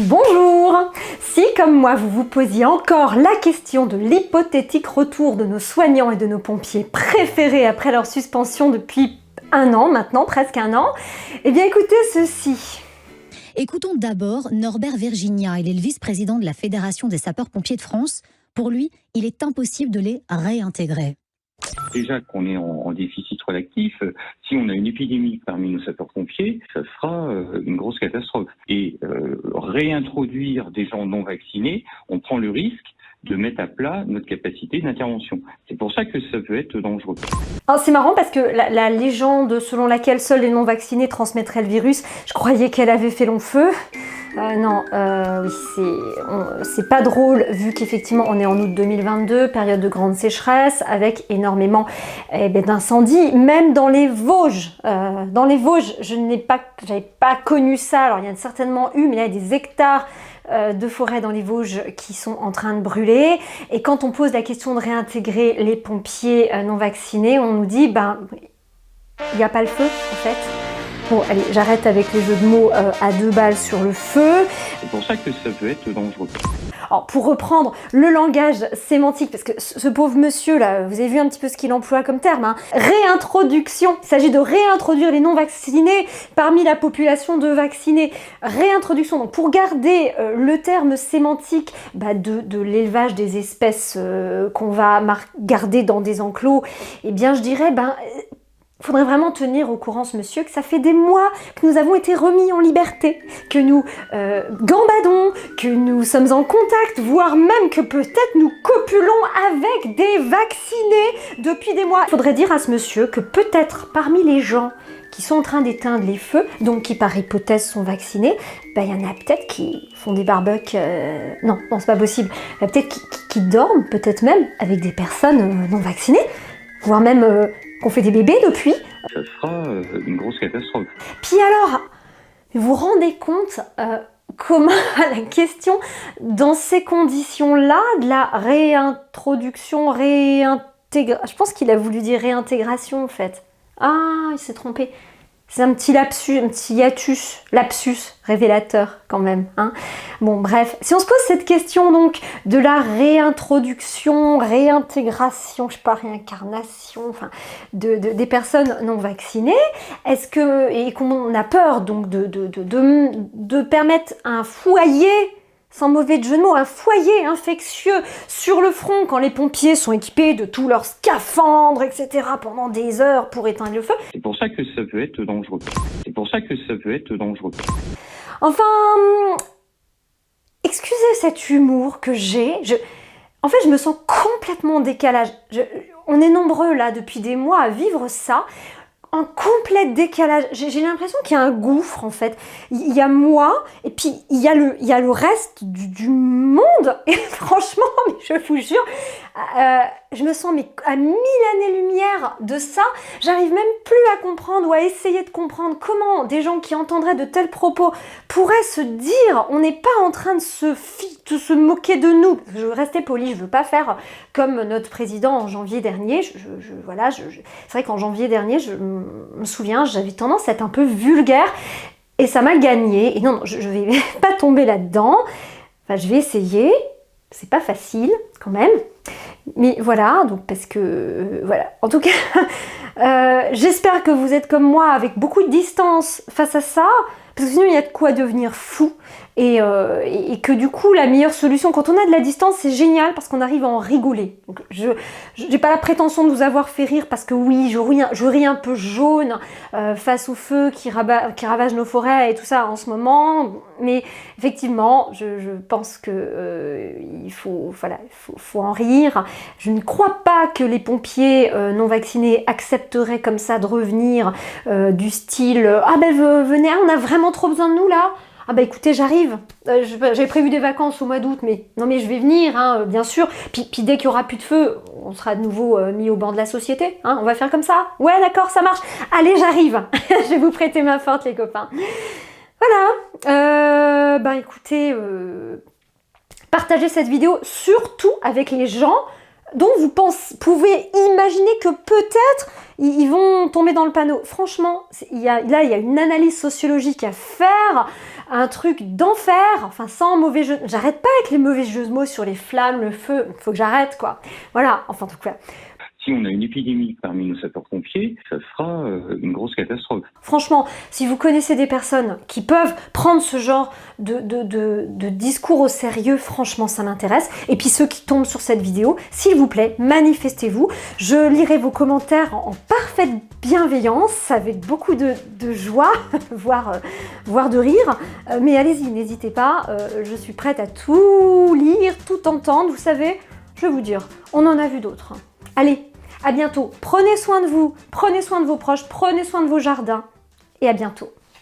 Bonjour! Si, comme moi, vous vous posiez encore la question de l'hypothétique retour de nos soignants et de nos pompiers préférés après leur suspension depuis un an maintenant, presque un an, eh bien écoutez ceci. Écoutons d'abord Norbert Virginia, il est le vice-président de la Fédération des sapeurs-pompiers de France. Pour lui, il est impossible de les réintégrer. Déjà qu'on est en déficit relatif, si on a une épidémie parmi nos sapeurs-pompiers, ça sera une grosse catastrophe. Et réintroduire des gens non vaccinés, on prend le risque de mettre à plat notre capacité d'intervention. C'est pour ça que ça peut être dangereux. C'est marrant parce que la légende selon laquelle seuls les non-vaccinés transmettraient le virus, je croyais qu'elle avait fait long feu. Oui, c'est pas drôle vu qu'effectivement on est en août 2022, période de grande sécheresse, avec énormément d'incendies, même dans les Vosges. Dans les Vosges, j'avais pas connu ça, alors il y en a certainement eu, mais là il y a des hectares de forêt dans les Vosges qui sont en train de brûler. Et quand on pose la question de réintégrer les pompiers non vaccinés, on nous dit, il n'y a pas le feu en fait. Bon, allez, j'arrête avec les jeux de mots à 2 balles sur le feu. C'est pour ça que ça peut être dangereux. Alors, pour reprendre le langage sémantique, parce que ce pauvre monsieur là, vous avez vu un petit peu ce qu'il emploie comme terme, hein, réintroduction. Il s'agit de réintroduire les non-vaccinés parmi la population de vaccinés. Réintroduction, donc pour garder le terme sémantique de l'élevage des espèces qu'on va garder dans des enclos, eh bien je dirais, faudrait vraiment tenir au courant ce monsieur que ça fait des mois que nous avons été remis en liberté, que nous gambadons, que nous sommes en contact, voire même que peut-être nous copulons avec des vaccinés depuis des mois. Il faudrait dire à ce monsieur que peut-être parmi les gens qui sont en train d'éteindre les feux, donc qui par hypothèse sont vaccinés, il y en a peut-être qui font des barbecues, non c'est pas possible, peut-être qui dorment, peut-être même avec des personnes non vaccinées, voire même qu'on fait des bébés depuis. Ça sera une grosse catastrophe. Puis alors, vous vous rendez compte comment la question, dans ces conditions-là, de la réintroduction, réintégration, je pense qu'il a voulu dire réintégration en fait. Ah, il s'est trompé. C'est un petit lapsus, un petit lapsus révélateur quand même. Hein. Bon, bref, si on se pose cette question donc de la réintroduction, réintégration, je sais pas, réincarnation, enfin, des personnes non vaccinées, et qu'on a peur donc de permettre un foyer, sans mauvais jeu de mots, un foyer infectieux sur le front quand les pompiers sont équipés de tous leurs scaphandres, etc. pendant des heures pour éteindre le feu. C'est pour ça que ça peut être dangereux. C'est pour ça que ça peut être dangereux. Enfin, excusez cet humour que j'ai. En fait, je me sens complètement en décalage. On est nombreux là depuis des mois à vivre ça. En complet décalage. J'ai l'impression qu'il y a un gouffre en fait. Il y a moi et puis il y a le reste du monde. Et franchement, mais je vous jure, je me sens à 1000 années-lumière de ça. J'arrive même plus à comprendre ou à essayer de comprendre comment des gens qui entendraient de tels propos pourraient se dire on n'est pas en train de se moquer de nous. Je veux rester poli, je veux pas faire comme notre président en janvier dernier. C'est vrai qu'en janvier dernier, je me souviens, j'avais tendance à être un peu vulgaire et ça m'a gagné. Et non, je vais pas tomber là-dedans. Enfin, je vais essayer. C'est pas facile quand même. Mais voilà, donc parce que voilà. En tout cas, j'espère que vous êtes comme moi avec beaucoup de distance face à ça, parce que sinon il y a de quoi devenir fou. Et que du coup, la meilleure solution, quand on a de la distance, c'est génial parce qu'on arrive à en rigoler. Donc, je n'ai pas la prétention de vous avoir fait rire parce que oui, je ris un peu jaune face au feu qui ravage nos forêts et tout ça en ce moment. Mais effectivement, je pense que il faut en rire. Je ne crois pas que les pompiers non vaccinés accepteraient comme ça de revenir du style « Ah venez, on a vraiment trop besoin de nous là !» Ah écoutez, j'arrive, j'avais prévu des vacances au mois d'août, mais je vais venir, hein, bien sûr. Puis dès qu'il n'y aura plus de feu, on sera de nouveau mis au banc de la société, hein, on va faire comme ça. Ouais, d'accord, ça marche. Allez, j'arrive. Je vais vous prêter main forte, les copains. Voilà. Écoutez, partagez cette vidéo surtout avec les gens dont vous pouvez imaginer que peut-être ils vont tomber dans le panneau. Franchement, il y a une analyse sociologique à faire, un truc d'enfer, enfin sans mauvais jeu. J'arrête pas avec les mauvais jeux de mots sur les flammes, le feu, faut que j'arrête quoi. Voilà, enfin en tout cas. Si on a une épidémie parmi nos sapeurs-pompiers, ça sera une grosse catastrophe. Franchement, si vous connaissez des personnes qui peuvent prendre ce genre de discours au sérieux, franchement, ça m'intéresse. Et puis ceux qui tombent sur cette vidéo, s'il vous plaît, manifestez-vous. Je lirai vos commentaires en parfaite bienveillance, avec beaucoup de joie, voire de rire. Mais allez-y, n'hésitez pas, je suis prête à tout lire, tout entendre. Vous savez, je vais vous dire, on en a vu d'autres. Allez, à bientôt. Prenez soin de vous, prenez soin de vos proches, prenez soin de vos jardins et à bientôt.